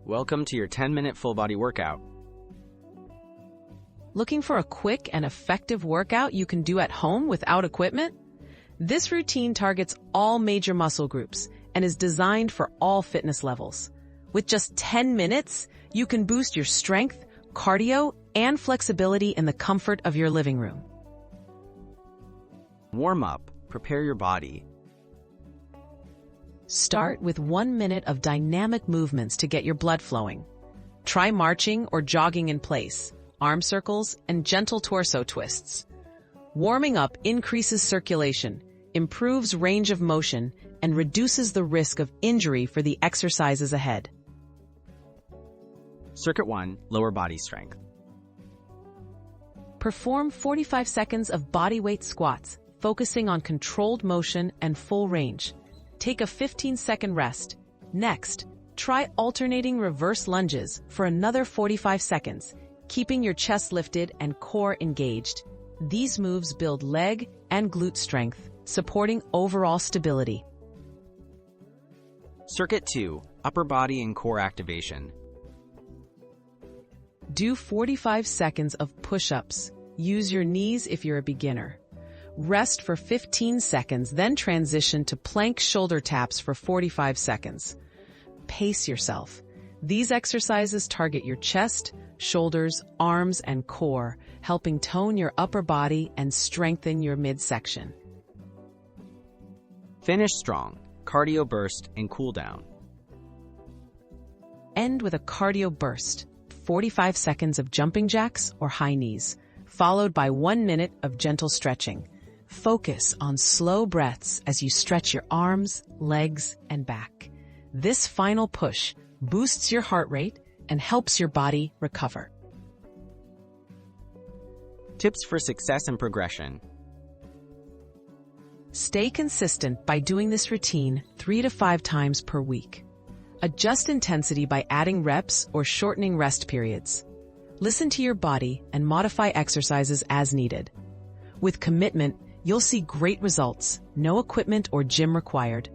Welcome to your 10-minute full-body workout. Looking for a quick and effective workout you can do at home without equipment? This routine targets all major muscle groups and is designed for all fitness levels. With just 10 minutes, you can boost your strength, cardio, and flexibility in the comfort of your living room. Warm up. Prepare your body. Start with 1 minute of dynamic movements to get your blood flowing. Try marching or jogging in place, arm circles, and gentle torso twists. Warming up increases circulation, improves range of motion, and reduces the risk of injury for the exercises ahead. Circuit 1. Lower body strength. Perform 45 seconds of bodyweight squats, focusing on controlled motion and full range. Take a 15-second rest. Next, try alternating reverse lunges for another 45 seconds, keeping your chest lifted and core engaged. These moves build leg and glute strength, supporting overall stability. Circuit 2. Upper body and core activation. Do 45 seconds of push-ups. Use your knees if you're a beginner. Rest for 15 seconds, then transition to plank shoulder taps for 45 seconds. Pace yourself. These exercises target your chest, shoulders, arms, and core, helping tone your upper body and strengthen your midsection. Finish strong. Cardio burst and cool down. End with a cardio burst, 45 seconds of jumping jacks or high knees, followed by 1 minute of gentle stretching. Focus on slow breaths as you stretch your arms, legs, and back. This final push boosts your heart rate and helps your body recover. Tips for success and progression. Stay consistent by doing this routine 3 to 5 times per week. Adjust intensity by adding reps or shortening rest periods. Listen to your body and modify exercises as needed. With commitment, you'll see great results, no equipment or gym required.